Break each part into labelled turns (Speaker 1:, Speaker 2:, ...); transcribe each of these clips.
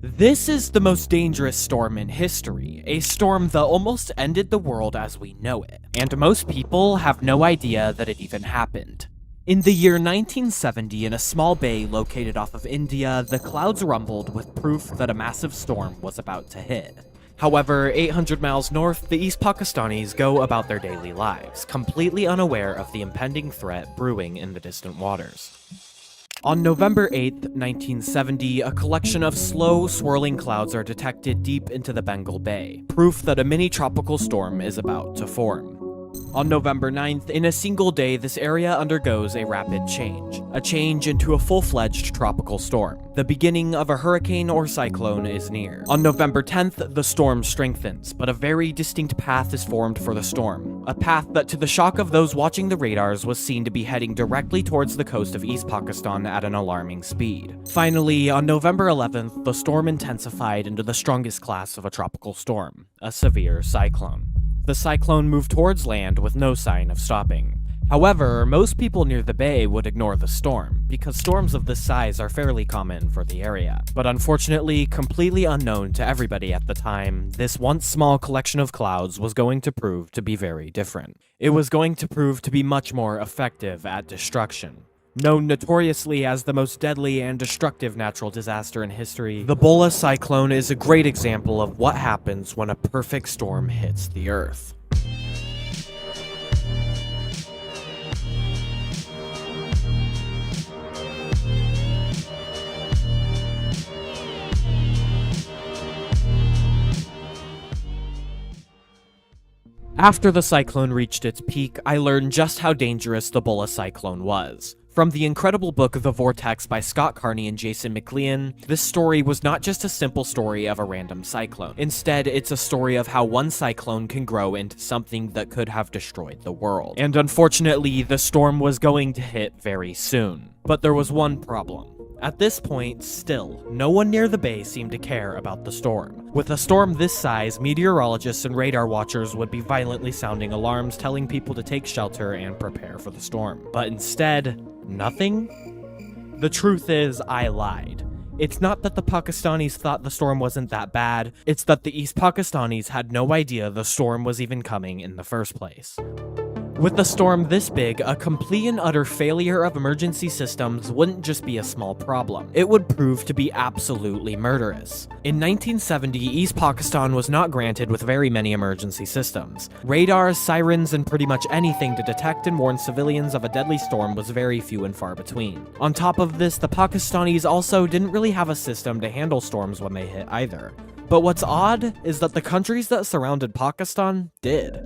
Speaker 1: This is the most dangerous storm in history, a storm that almost ended the world as we know it, and most people have no idea that it even happened. In the year 1970, in a small bay located off of India, the clouds rumbled with proof that a massive storm was about to hit. However, 800 miles north, the East Pakistanis go about their daily lives, completely unaware of the impending threat brewing in the distant waters. On November 8, 1970, a collection of slow, swirling clouds are detected deep into the Bengal Bay, proof that a mini-tropical storm is about to form. On November 9th, in a single day, this area undergoes a rapid change, a change into a full-fledged tropical storm. The beginning of a hurricane or cyclone is near. On November 10th, the storm strengthens, but a very distinct path is formed for the storm, a path that to the shock of those watching the radars was seen to be heading directly towards the coast of East Pakistan at an alarming speed. Finally, on November 11th, the storm intensified into the strongest class of a tropical storm, a severe cyclone. The cyclone moved towards land with no sign of stopping. However, most people near the bay would ignore the storm, because storms of this size are fairly common for the area. But unfortunately, completely unknown to everybody at the time, this once small collection of clouds was going to prove to be very different. It was going to prove to be much more effective at destruction. Known notoriously as the most deadly and destructive natural disaster in history, the bhola cyclone is a great example of what happens when a perfect storm hits the Earth. After the cyclone reached its peak, I learned just how dangerous the bhola cyclone was. From the incredible book The Vortex by Scott Carney and Jason McLean, this story was not just a simple story of a random cyclone. Instead, it's a story of how one cyclone can grow into something that could have destroyed the world. And unfortunately, the storm was going to hit very soon. But there was one problem. At this point, still, no one near the bay seemed to care about the storm. With a storm this size, meteorologists and radar watchers would be violently sounding alarms telling people to take shelter and prepare for the storm. But instead, nothing? The truth is, I lied. It's not that the Pakistanis thought the storm wasn't that bad, it's that the East Pakistanis had no idea the storm was even coming in the first place. With a storm this big, a complete and utter failure of emergency systems wouldn't just be a small problem. It would prove to be absolutely murderous. In 1970, East Pakistan was not granted with very many emergency systems. Radars, sirens, and pretty much anything to detect and warn civilians of a deadly storm was very few and far between. On top of this, the Pakistanis also didn't really have a system to handle storms when they hit either. But what's odd is that the countries that surrounded Pakistan did.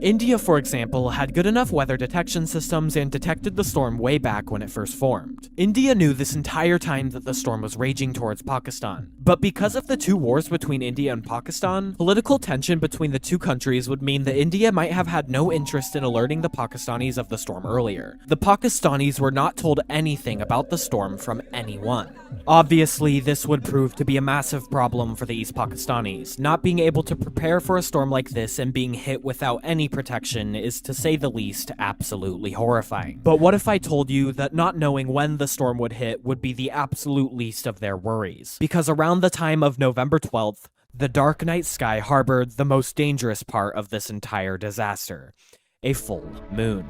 Speaker 1: India, for example, had good enough weather detection systems and detected the storm way back when it first formed. India knew this entire time that the storm was raging towards Pakistan. But because of the two wars between India and Pakistan, political tension between the two countries would mean that India might have had no interest in alerting the Pakistanis of the storm earlier. The Pakistanis were not told anything about the storm from anyone. Obviously, this would prove to be a massive problem for the East Pakistanis. Not being able to prepare for a storm like this and being hit without any protection is, to say the least, absolutely horrifying. But what if I told you that not knowing when the storm would hit would be the absolute least of their worries? Because around the time of November 12th, the dark night sky harbored the most dangerous part of this entire disaster: a full moon.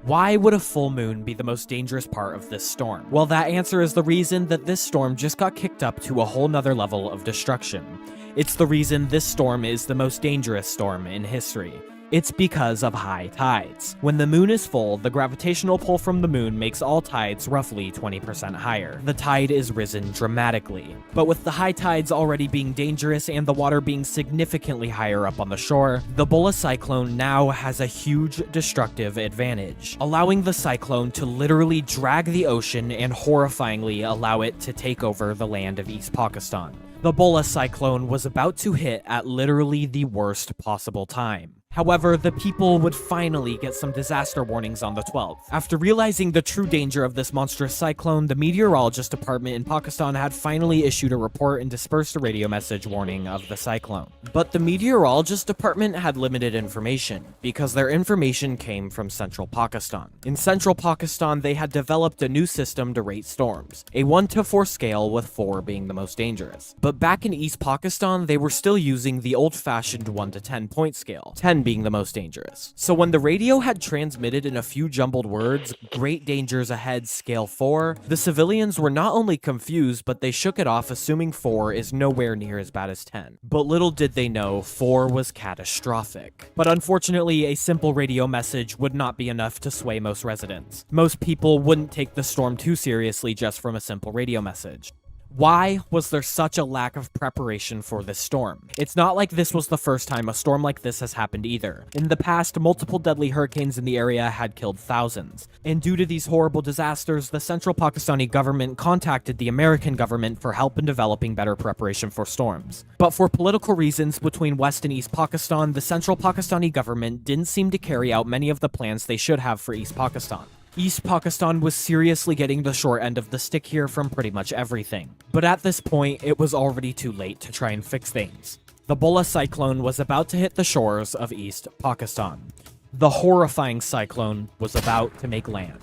Speaker 1: Why would a full moon be the most dangerous part of this storm? Well, that answer is the reason that this storm just got kicked up to a whole nother level of destruction. It's the reason this storm is the most dangerous storm in history. It's because of high tides. When the moon is full, the gravitational pull from the moon makes all tides roughly 20% higher. The tide is risen dramatically. But with the high tides already being dangerous and the water being significantly higher up on the shore, the bhola cyclone now has a huge destructive advantage, allowing the cyclone to literally drag the ocean and horrifyingly allow it to take over the land of East Pakistan. The bhola cyclone was about to hit at literally the worst possible time. However, the people would finally get some disaster warnings on the 12th. After realizing the true danger of this monstrous cyclone, the meteorologist department in Pakistan had finally issued a report and dispersed a radio message warning of the cyclone. But the meteorologist department had limited information, because their information came from central Pakistan. In central Pakistan, they had developed a new system to rate storms, a 1 to 4 scale, with 4 being the most dangerous. But back in East Pakistan, they were still using the old-fashioned 1 to 10 point scale, 10 being the most dangerous. So when the radio had transmitted in a few jumbled words, "Great dangers ahead, scale 4, the civilians were not only confused, but they shook it off, assuming 4 is nowhere near as bad as 10. But little did they know, 4 was catastrophic. But unfortunately, a simple radio message would not be enough to sway most residents. Most people wouldn't take the storm too seriously just from a simple radio message. Why was there such a lack of preparation for this storm? It's not like this was the first time a storm like this has happened either. In the past, multiple deadly hurricanes in the area had killed thousands. And due to these horrible disasters, the central Pakistani government contacted the American government for help in developing better preparation for storms. But for political reasons between West and East Pakistan, the central Pakistani government didn't seem to carry out many of the plans they should have for East Pakistan. East Pakistan was seriously getting the short end of the stick here from pretty much everything. But at this point, it was already too late to try and fix things. The bhola cyclone was about to hit the shores of East Pakistan. The horrifying cyclone was about to make land.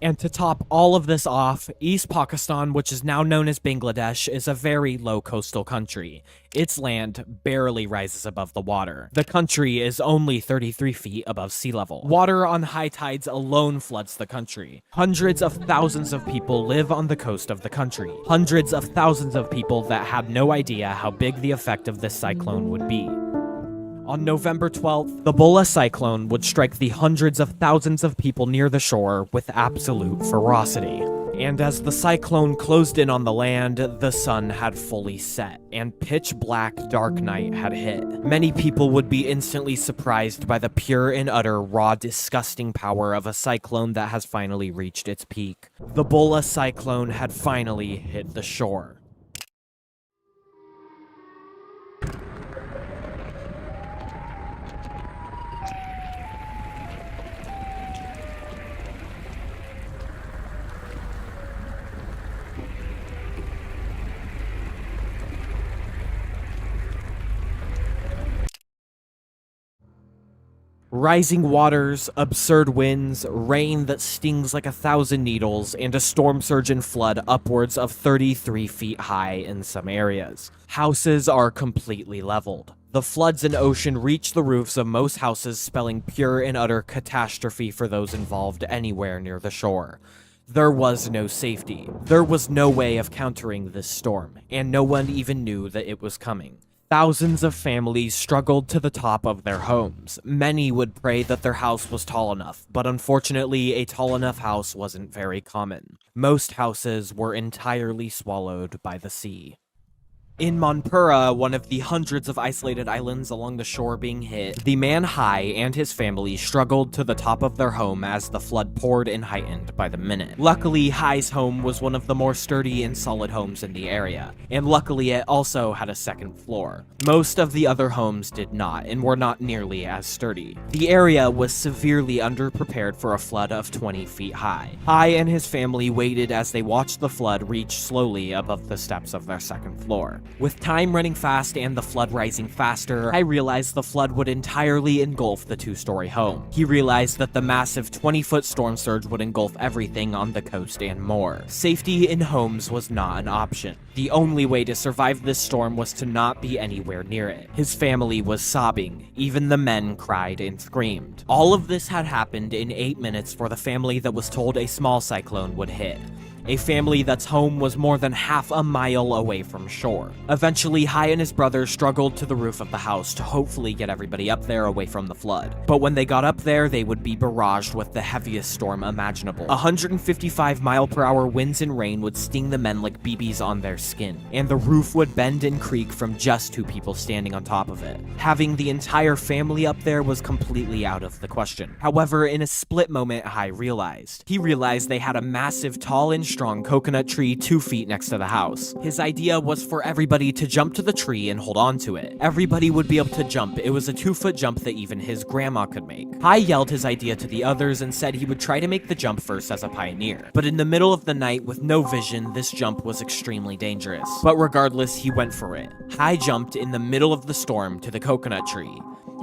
Speaker 1: And to top all of this off, East Pakistan, which is now known as Bangladesh, is a very low coastal country. Its land barely rises above the water. The country is only 33 feet above sea level. Water on high tides alone floods the country. Hundreds of thousands of people live on the coast of the country. Hundreds of thousands of people that had no idea how big the effect of this cyclone would be. On November 12th, the bhola cyclone would strike the hundreds of thousands of people near the shore with absolute ferocity. And as the cyclone closed in on the land, the sun had fully set, and pitch black dark night had hit. Many people would be instantly surprised by the pure and utter raw, disgusting power of a cyclone that has finally reached its peak. The bhola cyclone had finally hit the shore. Rising waters, absurd winds, rain that stings like 1,000 needles, and a storm surge and flood upwards of 33 feet high in some areas. Houses are completely leveled. The floods and ocean reach the roofs of most houses, spelling pure and utter catastrophe for those involved anywhere near the shore. There was no safety. There was no way of countering this storm, and no one even knew that it was coming. Thousands of families struggled to the top of their homes. Many would pray that their house was tall enough, but unfortunately, a tall enough house wasn't very common. Most houses were entirely swallowed by the sea. In Manpura, one of the hundreds of isolated islands along the shore being hit, the man Hai and his family struggled to the top of their home as the flood poured and heightened by the minute. Luckily, Hai's home was one of the more sturdy and solid homes in the area, and luckily it also had a second floor. Most of the other homes did not, and were not nearly as sturdy. The area was severely underprepared for a flood of 20 feet high. Hai and his family waited as they watched the flood reach slowly above the steps of their second floor. With time running fast and the flood rising faster, I realized the flood would entirely engulf the two-story home. He realized that the massive 20-foot storm surge would engulf everything on the coast and more. Safety in homes was not an option. The only way to survive this storm was to not be anywhere near it. His family was sobbing. Even the men cried and screamed. All of this had happened in 8 minutes for the family that was told a small cyclone would hit. A family that's home was more than half a mile away from shore. Eventually, Hai and his brother struggled to the roof of the house to hopefully get everybody up there away from the flood. But when they got up there, they would be barraged with the heaviest storm imaginable. 155-mile-per-hour winds and rain would sting the men like BBs on their skin, and the roof would bend and creak from just 2 people standing on top of it. Having the entire family up there was completely out of the question. However, in a split moment, Hai realized. He realized they had a massive, tall and strong coconut tree 2 feet next to the house. His idea was for everybody to jump to the tree and hold on to it. Everybody would be able to jump. It was a 2-foot jump that even his grandma could make. Hai yelled his idea to the others and said he would try to make the jump first as a pioneer. But in the middle of the night with no vision, this jump was extremely dangerous. But regardless, he went for it. Hai jumped in the middle of the storm to the coconut tree,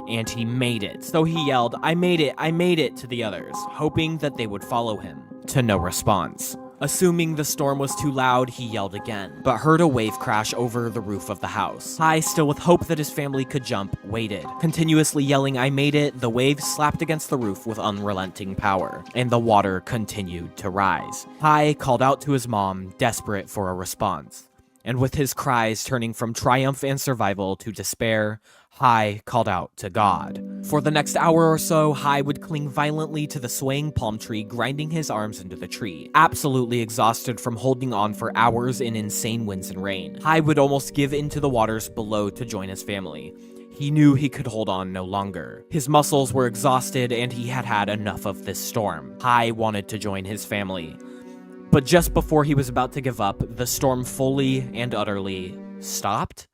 Speaker 1: and he made it. So he yelled, I made it to the others, hoping that they would follow him. To no response. Assuming the storm was too loud, he yelled again, but heard a wave crash over the roof of the house. Hai, still with hope that his family could jump, waited. Continuously yelling, I made it, the waves slapped against the roof with unrelenting power, and the water continued to rise. Hai called out to his mom, desperate for a response. And with his cries turning from triumph and survival to despair, Hai called out to God. For the next hour or so, Hai would cling violently to the swaying palm tree, grinding his arms into the tree. Absolutely exhausted from holding on for hours in insane winds and rain, Hai would almost give into the waters below to join his family. He knew he could hold on no longer. His muscles were exhausted and he had had enough of this storm. Hai wanted to join his family. But just before he was about to give up, the storm fully and utterly stopped.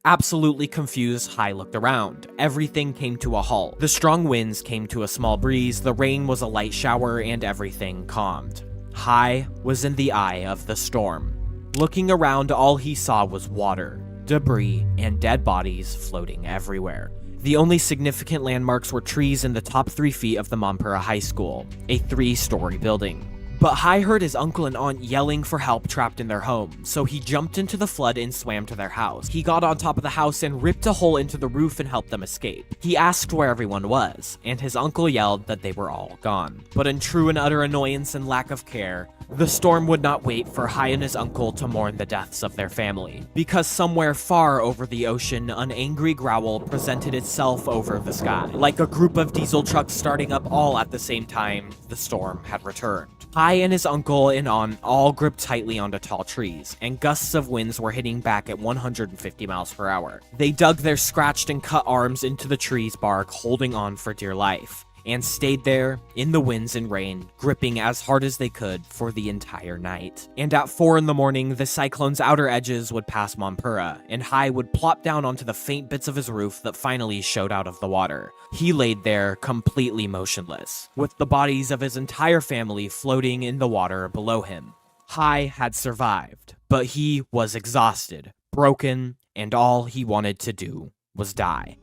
Speaker 1: Absolutely confused, Hai looked around. Everything came to a halt. The strong winds came to a small breeze, the rain was a light shower, and everything calmed. Hai was in the eye of the storm. Looking around, all he saw was water, debris, and dead bodies floating everywhere. The only significant landmarks were trees in the top 3 feet of the Mampura High School, a 3-story building. But Hai heard his uncle and aunt yelling for help trapped in their home, so he jumped into the flood and swam to their house. He got on top of the house and ripped a hole into the roof and helped them escape. He asked where everyone was, and his uncle yelled that they were all gone. But in true and utter annoyance and lack of care, the storm would not wait for Hai and his uncle to mourn the deaths of their family. Because somewhere far over the ocean, an angry growl presented itself over the sky. Like a group of diesel trucks starting up all at the same time, the storm had returned. Hai and his uncle and aunt all gripped tightly onto tall trees, and gusts of winds were hitting back at 150 miles per hour. They dug their scratched and cut arms into the tree's bark, holding on for dear life, and stayed there, in the winds and rain, gripping as hard as they could for the entire night. And at 4 in the morning, the cyclone's outer edges would pass Mampura, and Hai would plop down onto the faint bits of his roof that finally showed out of the water. He laid there, completely motionless, with the bodies of his entire family floating in the water below him. Hai had survived, but he was exhausted, broken, and all he wanted to do was die.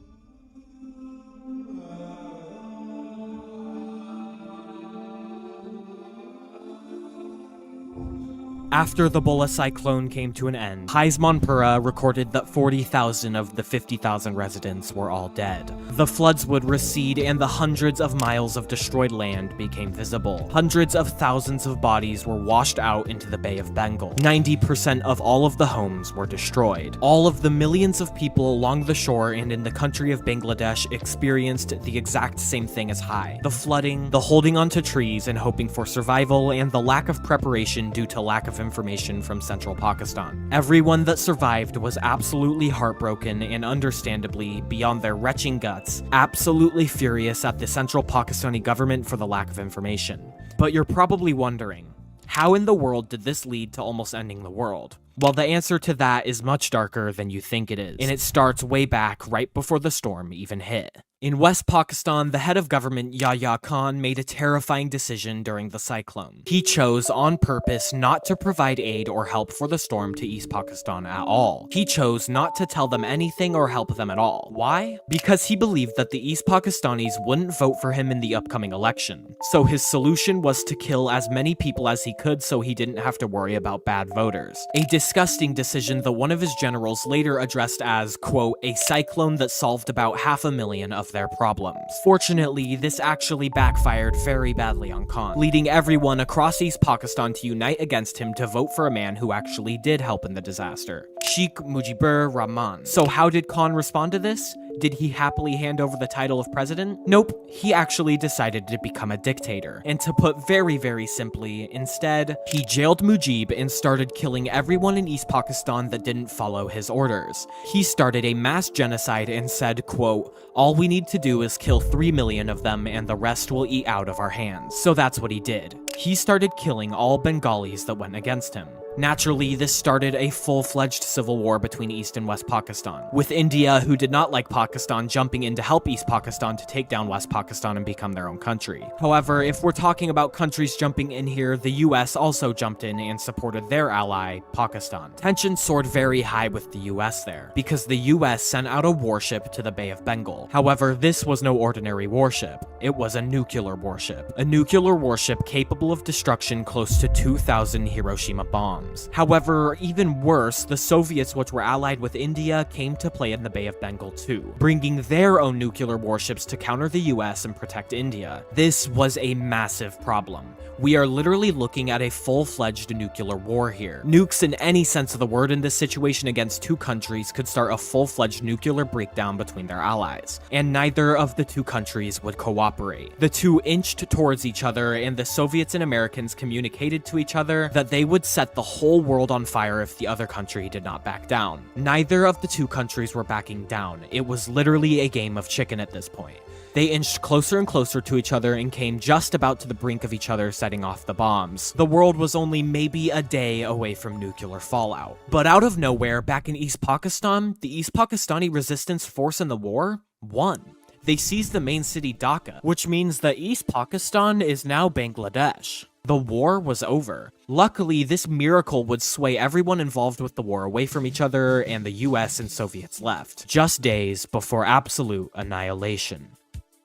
Speaker 1: After the bhola cyclone came to an end, Hai's Mampura recorded that 40,000 of the 50,000 residents were all dead. The floods would recede and the hundreds of miles of destroyed land became visible. Hundreds of thousands of bodies were washed out into the Bay of Bengal. 90% of all of the homes were destroyed. All of the millions of people along the shore and in the country of Bangladesh experienced the exact same thing as Hai. The flooding, the holding onto trees and hoping for survival, and the lack of preparation due to lack of information from central Pakistan. Everyone that survived was absolutely heartbroken and understandably, beyond their retching guts, absolutely furious at the central Pakistani government for the lack of information. But you're probably wondering, how in the world did this lead to almost ending the world? Well, the answer to that is much darker than you think it is, and it starts way back right before the storm even hit. In West Pakistan, the head of government, Yahya Khan, made a terrifying decision during the cyclone. He chose on purpose not to provide aid or help for the storm to East Pakistan at all. He chose not to tell them anything or help them at all. Why? Because he believed that the East Pakistanis wouldn't vote for him in the upcoming election. So his solution was to kill as many people as he could so he didn't have to worry about bad voters. A disgusting decision that one of his generals later addressed as, quote, a cyclone that solved about 500,000 of their problems. Fortunately, this actually backfired very badly on Khan, leading everyone across East Pakistan to unite against him to vote for a man who actually did help in the disaster, Sheikh Mujibur Rahman. So how did Khan respond to this? Did he happily hand over the title of president? Nope, he actually decided to become a dictator. And to put very, very simply, instead, he jailed Mujib and started killing everyone in East Pakistan that didn't follow his orders. He started a mass genocide and said, quote, all we need to do is kill 3 million of them and the rest will eat out of our hands. So that's what he did. he started killing all Bengalis that went against him. Naturally, this started a full-fledged civil war between East and West Pakistan, with India, who did not like Pakistan, jumping in to help East Pakistan to take down West Pakistan and become their own country. However, if we're talking about countries jumping in here, the US also jumped in and supported their ally, Pakistan. Tensions soared very high with the US there, because the US sent out a warship to the Bay of Bengal. However, this was no ordinary warship. It was a nuclear warship. A nuclear warship capable of destruction close to 2,000 Hiroshima bombs. However, even worse, the Soviets, which were allied with India, came to play in the Bay of Bengal too, bringing their own nuclear warships to counter the US and protect India. This was a massive problem. We are literally looking at a full-fledged nuclear war here. Nukes in any sense of the word in this situation against two countries could start a full-fledged nuclear breakdown between their allies, and neither of the two countries would cooperate. The two inched towards each other, and the Soviets and Americans communicated to each other that they would set the whole world on fire if the other country did not back down. Neither of the two countries were backing down. It was literally a game of chicken at this point. They inched closer and closer to each other and came just about to the brink of each other setting off the bombs. The world was only maybe a day away from nuclear fallout. But out of nowhere, back in East Pakistan, the East Pakistani resistance force in the war won. They seized the main city Dhaka, which means that East Pakistan is now Bangladesh. The war was over. Luckily, this miracle would sway everyone involved with the war away from each other, and the US and Soviets left, just days before absolute annihilation.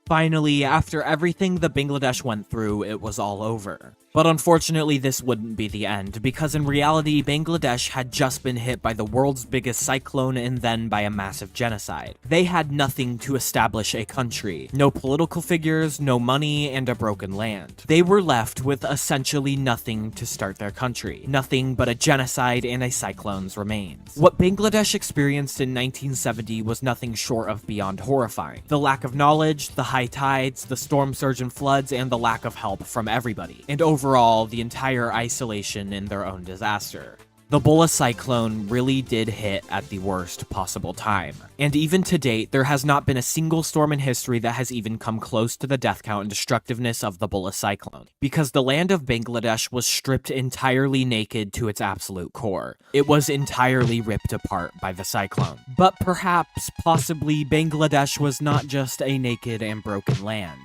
Speaker 1: Finally, after everything the Bangladesh went through, it was all over. But unfortunately, this wouldn't be the end, because in reality, Bangladesh had just been hit by the world's biggest cyclone and then by a massive genocide. They had nothing to establish a country. No political figures, no money, and a broken land. They were left with essentially nothing to start their country. Nothing but a genocide and a cyclone's remains. What Bangladesh experienced in 1970 was nothing short of beyond horrifying. The lack of knowledge, the high tides, the storm surge and floods, and the lack of help from everybody. And overall, the entire isolation in their own disaster. The bhola cyclone really did hit at the worst possible time. And even to date, there has not been a single storm in history that has even come close to the death count and destructiveness of the bhola cyclone, because the land of Bangladesh was stripped entirely naked to its absolute core. It was entirely ripped apart by the cyclone. But perhaps, possibly, Bangladesh was not just a naked and broken land,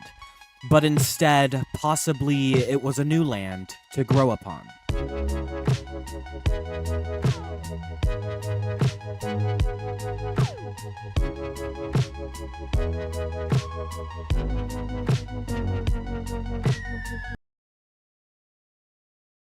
Speaker 1: but instead, possibly, it was a new land to grow upon.